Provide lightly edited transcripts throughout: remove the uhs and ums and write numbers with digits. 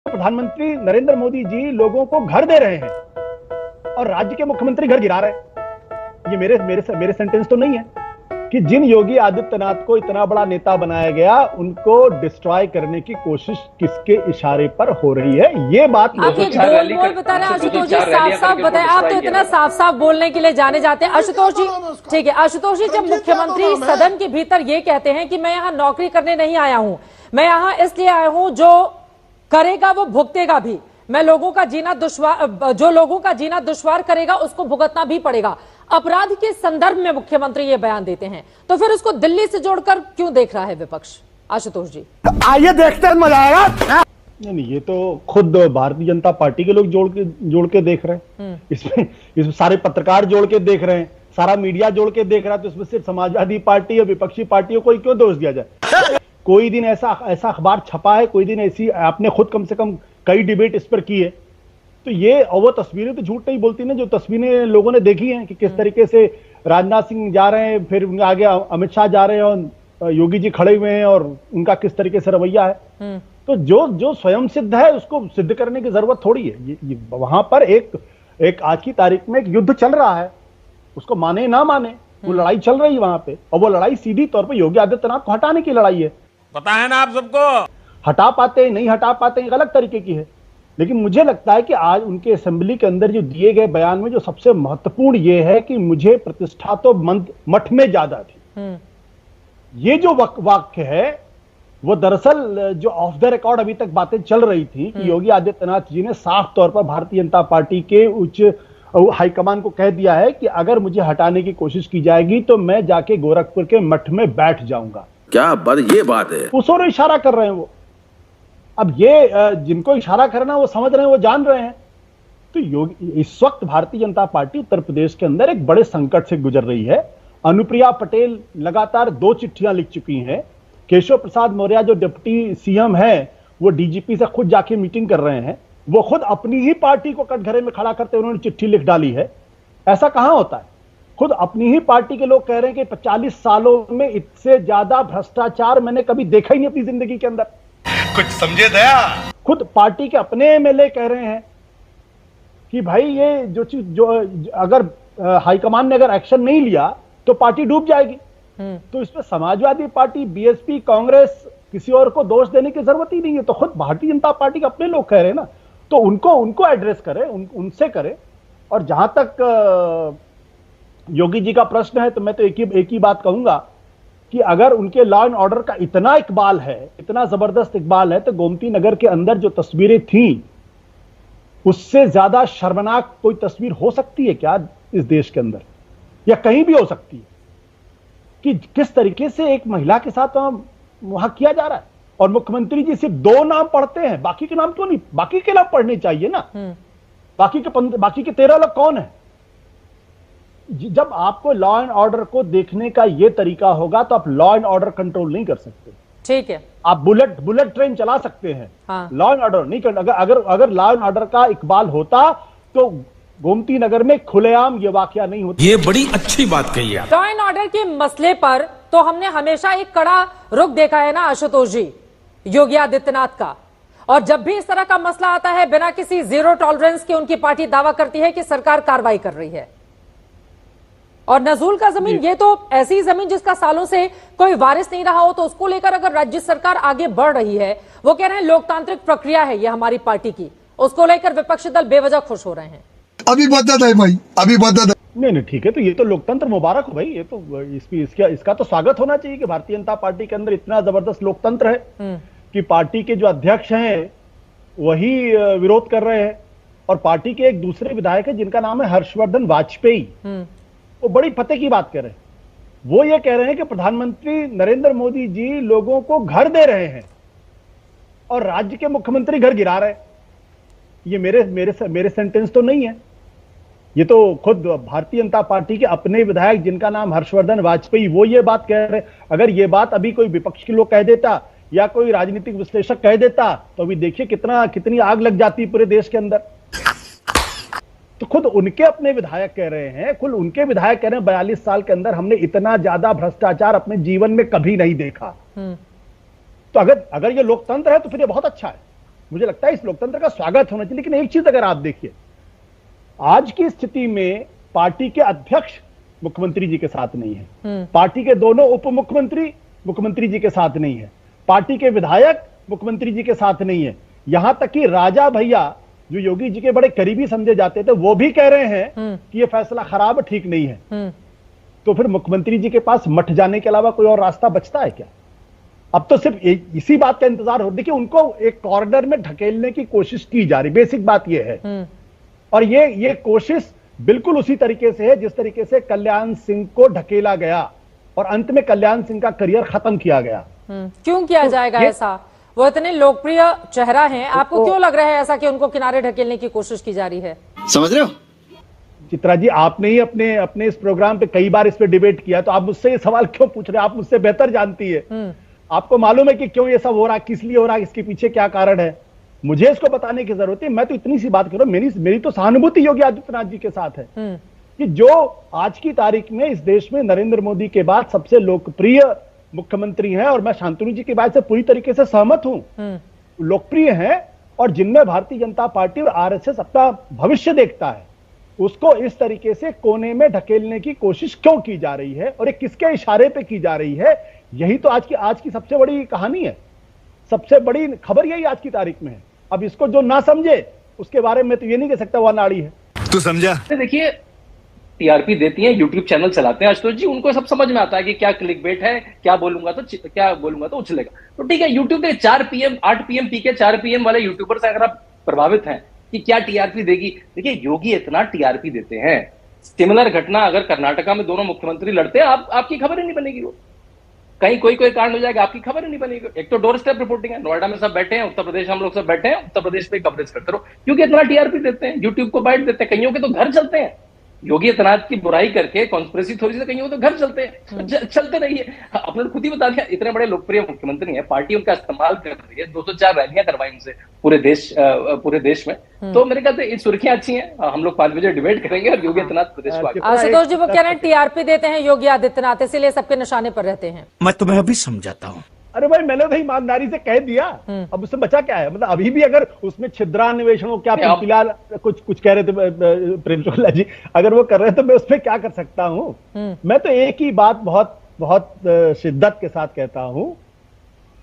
प्रधानमंत्री नरेंद्र मोदी जी लोगों को घर दे रहे हैं और राज्य के मुख्यमंत्री घर गिरा रहे हैं। ये मेरे सेंटेंस तो नहीं है कि जिन योगी आदित्यनाथ को इतना बड़ा नेता बनाया गया उनको डिस्ट्रॉय करने की कोशिश किसके इशारे पर हो रही है, ये बात आप ये बोल बता रहे हैं आशुतोष जी, साफ साफ बताएं। आप तो इतना साफ साफ बोलने के लिए जाने जाते हैं आशुतोष जी। ठीक है आशुतोष जी, जब मुख्यमंत्री सदन के भीतर ये कहते हैं कि मैं यहाँ नौकरी करने नहीं आया हूँ, मैं यहाँ इसलिए आया हूँ जो करेगा वो भुगतेगा भी, मैं लोगों का जीना दुश्वार, जो लोगों का जीना दुश्वार करेगा उसको भुगतना भी पड़ेगा, अपराध के संदर्भ में मुख्यमंत्री ये बयान देते हैं, तो फिर उसको दिल्ली से जोड़कर क्यों देख रहा है विपक्ष? आशुतोष जी आइए देखते हैं, मजा आएगा। नहीं, ये तो खुद भारतीय जनता पार्टी के लोग जोड़ के देख रहे हैं। इसमें सारे पत्रकार जोड़ के देख रहे हैं, सारा मीडिया जोड़ के देख रहा है, तो इसमें सिर्फ समाजवादी पार्टी और विपक्षी पार्टियों को क्यों दोष दिया जाए? कोई दिन ऐसा अखबार छपा है, कोई दिन ऐसी आपने खुद कम से कम कई डिबेट इस पर की है, तो ये और वो तस्वीरें तो झूठ नहीं बोलती ना, जो तस्वीरें लोगों ने देखी हैं कि किस तरीके से राजनाथ सिंह जा रहे हैं, फिर उनके आगे अमित शाह जा रहे हैं और योगी जी खड़े हुए हैं और उनका किस तरीके से रवैया है। तो जो स्वयं सिद्ध है उसको सिद्ध करने की जरूरत थोड़ी है। ये वहां पर एक आज की तारीख में एक युद्ध चल रहा है, उसको माने ना माने वो लड़ाई चल रही है वहां पे, और वो लड़ाई सीधी तौर पर योगी आदित्यनाथ को हटाने की लड़ाई है। पता है ना आप सबको, हटा पाते नहीं हटा पाते एक अलग तरीके की है, लेकिन मुझे लगता है कि आज उनके असेंबली के अंदर जो दिए गए बयान में जो सबसे महत्वपूर्ण ये है कि मुझे प्रतिष्ठा तो मठ में ज्यादा थी। ये जो वाक्य है वो दरअसल जो ऑफ द रिकॉर्ड अभी तक बातें चल रही थी कि योगी आदित्यनाथ जी ने साफ तौर पर भारतीय जनता पार्टी के उच्च हाईकमान को कह दिया है कि अगर मुझे हटाने की कोशिश की जाएगी तो मैं जाके गोरखपुर के मठ में बैठ जाऊंगा। क्या ये बात है, उस ओर इशारा कर रहे हैं वो। अब ये जिनको इशारा करना वो समझ रहे हैं, वो जान रहे हैं। तो योगी इस वक्त भारतीय जनता पार्टी उत्तर प्रदेश के अंदर एक बड़े संकट से गुजर रही है। अनुप्रिया पटेल लगातार 2 चिट्ठियां लिख चुकी हैं। केशव प्रसाद मौर्य जो डिप्टी सीएम है वो डीजीपी से खुद जाके मीटिंग कर रहे हैं, वो खुद अपनी ही पार्टी को कटघरे में खड़ा करते उन्होंने चिट्ठी लिख डाली है। ऐसा कहां होता है? खुद अपनी ही पार्टी के लोग कह रहे हैं कि 40 सालों में इससे ज्यादा भ्रष्टाचार मैंने कभी देखा ही नहीं अपनी जिंदगी के अंदर। कुछ समझे दया। खुद पार्टी के अपने एमएलए कह रहे हैं कि भाई ये जो चीज जो अगर हाईकमान ने अगर एक्शन नहीं लिया तो पार्टी डूब जाएगी। तो इसमें समाजवादी पार्टी, बीएसपी, कांग्रेस, किसी और को दोष देने की जरूरत ही नहीं है। तो खुद भारतीय जनता पार्टी के अपने लोग कह रहे हैं ना, तो उनको एड्रेस करें, उनसे करें। और जहां तक योगी जी का प्रश्न है तो मैं तो एक ही बात कहूंगा कि अगर उनके लॉ एंड ऑर्डर का इतना इकबाल है, इतना जबरदस्त इकबाल है, तो गोमती नगर के अंदर जो तस्वीरें थी उससे ज्यादा शर्मनाक कोई तस्वीर हो सकती है क्या इस देश के अंदर, या कहीं भी हो सकती है, कि किस तरीके से एक महिला के साथ वहां किया जा रहा है। और मुख्यमंत्री जी सिर्फ 2 नाम पढ़ते हैं, बाकी के नाम क्यों नहीं? बाकी के नाम पढ़ने चाहिए ना। बाकी के 13 लोग कौन है? जब आपको लॉ एंड ऑर्डर को देखने का यह तरीका होगा तो आप लॉ एंड ऑर्डर कंट्रोल नहीं कर सकते। ठीक है, आप बुलेट ट्रेन चला सकते हैं, हाँ। लॉ एंड ऑर्डर नहीं कर। अगर लॉ एंड ऑर्डर का इकबाल होता तो गोमती नगर में खुलेआम ये वाकया नहीं होता। ये बड़ी अच्छी बात कही है। लॉ एंड ऑर्डर के मसले पर तो हमने हमेशा एक कड़ा रुख देखा है ना आशुतोष जी, योगी आदित्यनाथ का। और जब भी इस तरह का मसला आता है, बिना किसी जीरो टॉलरेंस के उनकी पार्टी दावा करती है कि सरकार कार्रवाई कर रही है। और नजूल का जमीन, ये तो ऐसी जमीन जिसका सालों से कोई वारिस नहीं रहा हो, तो उसको लेकर अगर राज्य सरकार आगे बढ़ रही है, वो कह रहे हैं लोकतांत्रिक प्रक्रिया है ये हमारी पार्टी की, उसको लेकर विपक्षी दल बेवजह खुश हो रहे हैं। अभी बदत है भाई, अभी बदत है। नहीं ठीक है, तो ये तो लोकतंत्र मुबारक हो भाई। ये तो इसका तो स्वागत होना चाहिए कि भारतीय जनता पार्टी के अंदर इतना जबरदस्त लोकतंत्र है कि पार्टी के जो अध्यक्ष हैं वही विरोध कर रहे हैं, और पार्टी के एक दूसरे विधायक है जिनका नाम है हर्षवर्धन वाजपेयी, वो बड़ी पते की बात कर रहे हैं। वो ये कह रहे हैं कि प्रधानमंत्री नरेंद्र मोदी जी लोगों को घर दे रहे हैं और राज्य के मुख्यमंत्री घर गिरा रहे हैं। ये मेरे सेंटेंस तो नहीं है, ये तो खुद भारतीय जनता पार्टी के अपने विधायक जिनका नाम हर्षवर्धन वाजपेयी, वो ये बात कह रहे हैं। अगर ये बात अभी कोई विपक्ष के लोग कह देता या कोई राजनीतिक विश्लेषक कह देता तो अभी देखिए कितनी आग लग जाती पूरे देश के अंदर। तो खुद उनके अपने विधायक कह रहे हैं, 42 साल के अंदर हमने इतना ज्यादा भ्रष्टाचार अपने जीवन में कभी नहीं देखा। तो अगर ये लोकतंत्र है तो फिर ये बहुत अच्छा है। मुझे लगता है इस लोकतंत्र का स्वागत होना चाहिए। लेकिन एक चीज अगर आप देखिए, आज की स्थिति में पार्टी के अध्यक्ष मुख्यमंत्री जी के साथ नहीं है, पार्टी के दोनों उप मुख्यमंत्री मुख्यमंत्री जी के साथ नहीं है, पार्टी के विधायक मुख्यमंत्री जी के साथ नहीं है, यहां तक कि राजा भैया जो योगी जी के बड़े करीबी समझे जाते थे वो भी कह रहे हैं कि यह फैसला खराब, ठीक नहीं है। तो फिर मुख्यमंत्री जी के पास मठ जाने के अलावा कोई और रास्ता बचता है क्या? अब तो सिर्फ इसी बात का इंतजार हो। देखिए, उनको एक कॉर्नर में ढकेलने की कोशिश की जा रही, बेसिक बात यह है। और ये कोशिश बिल्कुल उसी तरीके से है जिस तरीके से कल्याण सिंह को ढकेला गया और अंत में कल्याण सिंह का करियर खत्म किया गया। क्यों किया जाएगा ऐसा? वो इतने लोकप्रिय चेहरा हैं, आपको क्यों लग रहा है ऐसा कि उनको किनारे ढकेलने की कोशिश की जा रही है? समझ रहे हो चित्रा जी, आपने ही अपने इस प्रोग्राम पे कई बार इस पे डिबेट किया, तो आप मुझसे ये सवाल क्यों पूछ रहे हैं? आप मुझसे बेहतर जानती है। आपको मालूम है कि क्यों ये सब हो रहा है, किस लिए हो रहा है, इसके पीछे क्या कारण है। मुझे इसको बताने की जरूरत है। मैं तो इतनी सी बात कर रहा हूं, मेरी तो सहानुभूति योगी आदित्यनाथ जी के साथ है कि जो आज की तारीख में इस देश में नरेंद्र मोदी के बाद सबसे लोकप्रिय मुख्यमंत्री हैं, और मैं शांतनु जी की बात से पूरी तरीके से सहमत हूं, लोकप्रिय हैं और जिनमें भारतीय जनता पार्टी और आरएसएस अपना भविष्य देखता है, उसको इस तरीके से कोने में ढकेलने की कोशिश क्यों की जा रही है और ये किसके इशारे पे की जा रही है? यही तो आज की सबसे बड़ी कहानी है, सबसे बड़ी खबर यही आज की तारीख में है। अब इसको जो ना समझे उसके बारे में तो ये नहीं कह सकता वो अनाड़ी है। तू समझा? देखिए, टीआरपी देती हैं, यूट्यूब चैनल चलाते हैं आशुतोष जी, उनको सब समझ में आता है कि क्या क्लिकबेट है, क्या बोलूंगा तो उछलेगा। तो ठीक है, यूट्यूब पे 4 PM 8 PM पी के 4 PM वाले यूट्यूबर से अगर आप प्रभावित हैं कि क्या टीआरपी देगी, देखिए योगी इतना टीआरपी देते हैं। सिमिलर घटना अगर कर्नाटका में दोनों मुख्यमंत्री लड़ते हैं, आपकी खबर ही नहीं बनेगी। वो कहीं कोई कांड हो जाएगा, आपकी खबर ही नहीं बनेगी। एक तो डोर स्टेप रिपोर्टिंग है, नोएडा में सब बैठे हैं, उत्तर प्रदेश हम लोग सब बैठे हैं, उत्तर प्रदेश पे कवरेज करते रहो, क्योंकि इतना टीआरपी देते हैं, यूट्यूब को बाइट देते हैं। कईयों के तो घर चलते हैं, योगी आदित्यनाथ की बुराई करके कॉन्स्पिरेसी थ्योरी से कईयों के तो घर चलते हैं। चलते रहिए, आपने खुद ही बता दिया, इतने बड़े लोकप्रिय मुख्यमंत्री हैं, पार्टी उनका इस्तेमाल कर रही है, 204 रैलियां करवाई उनसे पूरे देश में। तो मेरे ख्याल से सुर्खियां अच्छी हैं। हम लोग 5 बजे डिबेट करेंगे और योगी आदित्यनाथ प्रदेश को आगे। आशुतोष जी, वो कह रहे हैं टीआरपी देते हैं योगी आदित्यनाथ, इसीलिए सबके निशाने पर रहते हैं। मैं तुम्हें अभी समझाता हूँ। अरे भाई, मैंने तो ईमानदारी से कह दिया, अब उससे बचा क्या है? मतलब अभी भी अगर उसमें छिद्रान्वेषण हो, क्या फिलहाल कुछ कह रहे थे प्रेम शुक्ला जी, अगर वो कर रहे हैं तो मैं उसमें क्या कर सकता हूं? मैं तो एक ही बात बहुत शिद्दत के साथ कहता हूं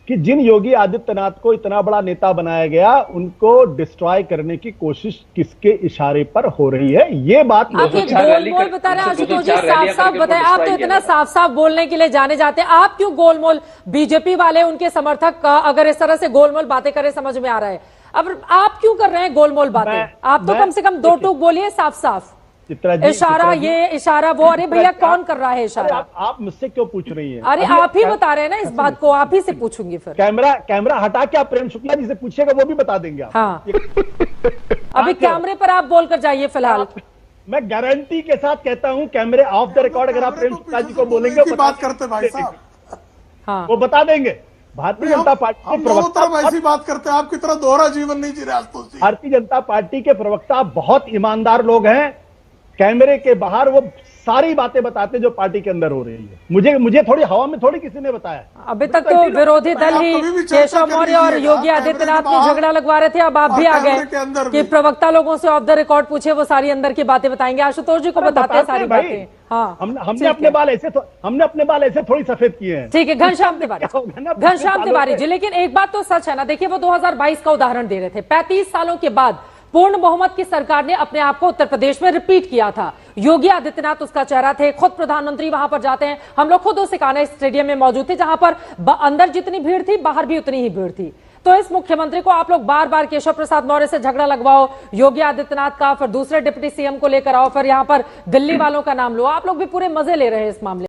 कि जिन योगी आदित्यनाथ को इतना बड़ा नेता बनाया गया, उनको डिस्ट्रॉय करने की कोशिश किसके इशारे पर हो रही है, ये बात आप ये गोलमोल बता रहे हैं आशुतोष जी, साफ बताएं। आप तो इतना साफ बोलने के लिए जाने जाते हैं, आप क्यों गोलमोल? बीजेपी वाले, उनके समर्थक अगर इस तरह से गोलमोल बातें करें, समझ में आ रहा है। अब आप क्यों कर रहे हैं गोलमोल बातें? आप तो कम से कम 2 टूक बोलिए साफ। इशारा ये, इशारा वो। अरे भैया, कौन कर रहा है इशारा? आप मुझसे क्यों पूछ रही हैं? अरे आप ही बता रहे हैं ना इस बात को, आप ही से पूछूंगी फिर। कैमरा हटा के आप प्रेम शुक्ला जी से पूछिएगा, वो भी बता देंगे आप। हाँ। अभी कैमरे पर आप बोलकर जाइए फिलहाल। मैं गारंटी के साथ कहता हूं, कैमरे ऑफ द रिकॉर्ड अगर आप प्रेम शुक्ला जी को बोलेंगे, बात करते भाई साहब, हाँ, वो बता देंगे। भारतीय जनता पार्टी के प्रवक्ता ऐसी बात करते हैं, आप की तरह दोहरा जीवन नहीं जी रहे आशुतोष जी। भारतीय जनता पार्टी के प्रवक्ता बहुत ईमानदार लोग हैं, कैमरे के बाहर वो सारी बातें बताते जो पार्टी के अंदर हो रही है। मुझे थोड़ी हवा में थोड़ी किसी ने बताया। अभी तक तो विरोधी दल ही केशव मौर्य और योगी आदित्यनाथ में झगड़ा लगवा रहे थे, अब आप भी आ गए कि प्रवक्ता लोगों से ऑफ द रिकॉर्ड पूछे, वो सारी अंदर की बातें बताएंगे। आशुतोष जी को बताते हैं सारी बातें। हाँ, हमने अपने बाल ऐसे थोड़ी सफेद किए हैं। ठीक है, घनश्याम तिवारी जी, लेकिन एक बात तो सच है ना, देखिए वो 2022 का उदाहरण दे रहे थे। 35 सालों के बाद पूर्ण बहुमत की सरकार ने अपने आप को उत्तर प्रदेश में रिपीट किया था। योगी आदित्यनाथ उसका चेहरा थे, खुद प्रधानमंत्री वहां पर जाते हैं। हम लोग खुद उस कान्हा स्टेडियम में मौजूद थे, जहां पर अंदर जितनी भीड़ थी, बाहर भी उतनी ही भीड़ थी। तो इस मुख्यमंत्री को आप लोग बार बार केशव प्रसाद मौर्य से झगड़ा लगवाओ, योगी आदित्यनाथ का, फिर दूसरे डिप्टी सीएम को लेकर आओ, फिर यहां पर दिल्ली वालों का नाम लो। आप लोग भी पूरे मजे ले रहे हैं इस मामले।